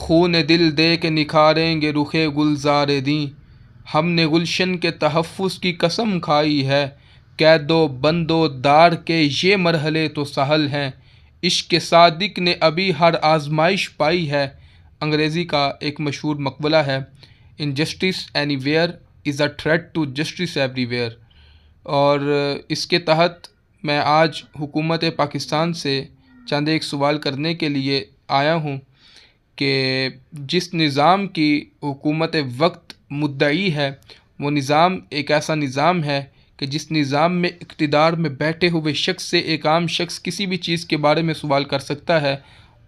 خون دل دے کے نکھاریں گے رخ گلزار دیں، ہم نے گلشن کے تحفظ کی قسم کھائی ہے، قید و بند و دار کے یہ مرحلے تو سہل ہیں، عشق صادق نے ابھی ہر آزمائش پائی ہے۔ انگریزی کا ایک مشہور مقولہ ہے، injustice anywhere is a threat to justice everywhere. اور اس کے تحت میں آج حکومت پاکستان سے چند ایک سوال کرنے کے لیے آیا ہوں کہ جس نظام کی حکومت وقت مدعی ہے، وہ نظام ایک ایسا نظام ہے کہ جس نظام میں اقتدار میں بیٹھے ہوئے شخص سے ایک عام شخص کسی بھی چیز کے بارے میں سوال کر سکتا ہے،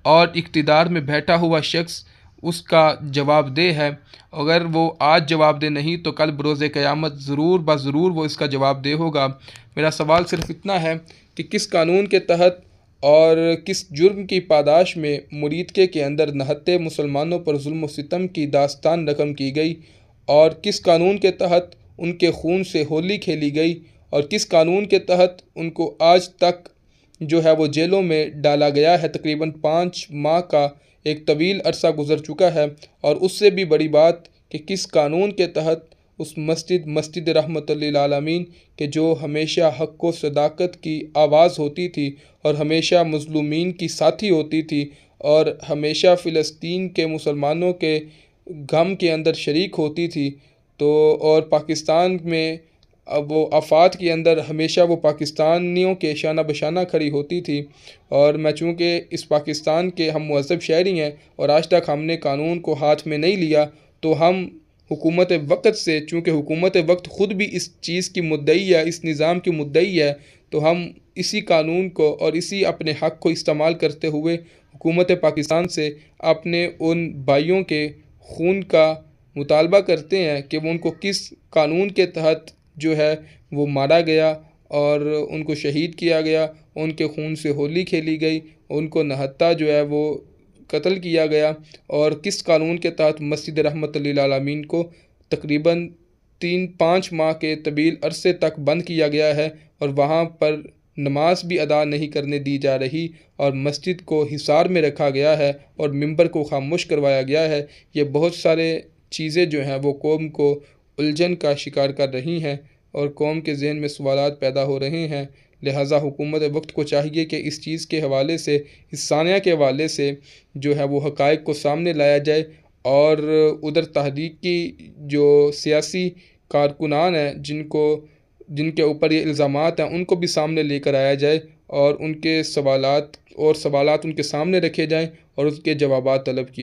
اور اقتدار میں بیٹھا ہوا شخص اس کا جواب دہ ہے۔ اگر وہ آج جواب دہ نہیں تو کل بروز قیامت ضرور بضرور وہ اس کا جواب دہ ہوگا۔ میرا سوال صرف اتنا ہے کہ کس قانون کے تحت اور کس جرم کی پاداش میں مریتکے کے اندر نہتے مسلمانوں پر ظلم و ستم کی داستان رقم کی گئی، اور کس قانون کے تحت ان کے خون سے ہولی کھیلی گئی، اور کس قانون کے تحت ان کو آج تک جو ہے وہ جیلوں میں ڈالا گیا ہے۔ تقریباً 5 ماہ کا ایک طویل عرصہ گزر چکا ہے، اور اس سے بھی بڑی بات کہ کس قانون کے تحت اس مسجد رحمت للعالمین کہ جو ہمیشہ حق و صداقت کی آواز ہوتی تھی، اور ہمیشہ مظلومین کی ساتھی ہوتی تھی، اور ہمیشہ فلسطین کے مسلمانوں کے غم کے اندر شریک ہوتی تھی، تو اور پاکستان میں اب وہ آفات کے اندر ہمیشہ وہ پاکستانیوں کے شانہ بشانہ کھڑی ہوتی تھی۔ اور میں چونکہ اس پاکستان کے ہم مہذب شہری ہیں اور آج تک ہم نے قانون کو ہاتھ میں نہیں لیا، تو ہم حکومت وقت سے، چونکہ حکومت وقت خود بھی اس چیز کی مدعی ہے، اس نظام کی مدعی ہے، تو ہم اسی قانون کو اور اسی اپنے حق کو استعمال کرتے ہوئے حکومت پاکستان سے اپنے ان بھائیوں کے خون کا مطالبہ کرتے ہیں کہ وہ ان کو کس قانون کے تحت جو ہے وہ مارا گیا اور ان کو شہید کیا گیا، ان کے خون سے ہولی کھیلی گئی، ان کو نہتا جو ہے وہ قتل کیا گیا، اور کس قانون کے تحت مسجد رحمت للعالمین کو تقریباً 5 ماہ کے طویل عرصے تک بند کیا گیا ہے، اور وہاں پر نماز بھی ادا نہیں کرنے دی جا رہی، اور مسجد کو حصار میں رکھا گیا ہے، اور ممبر کو خاموش کروایا گیا ہے۔ یہ بہت سارے چیزیں جو ہیں وہ قوم کو الجھن کا شکار کر رہی ہیں، اور قوم کے ذہن میں سوالات پیدا ہو رہے ہیں۔ لہٰذا حکومت وقت کو چاہیے کہ اس چیز کے حوالے سے، اس سانحہ کے حوالے سے جو ہے وہ حقائق کو سامنے لایا جائے، اور ادھر تحریک کی جو سیاسی کارکنان ہیں جن کے اوپر یہ الزامات ہیں ان کو بھی سامنے لے کر آیا جائے، اور ان کے سوالات ان کے سامنے رکھے جائیں اور اس کے جوابات طلب کیے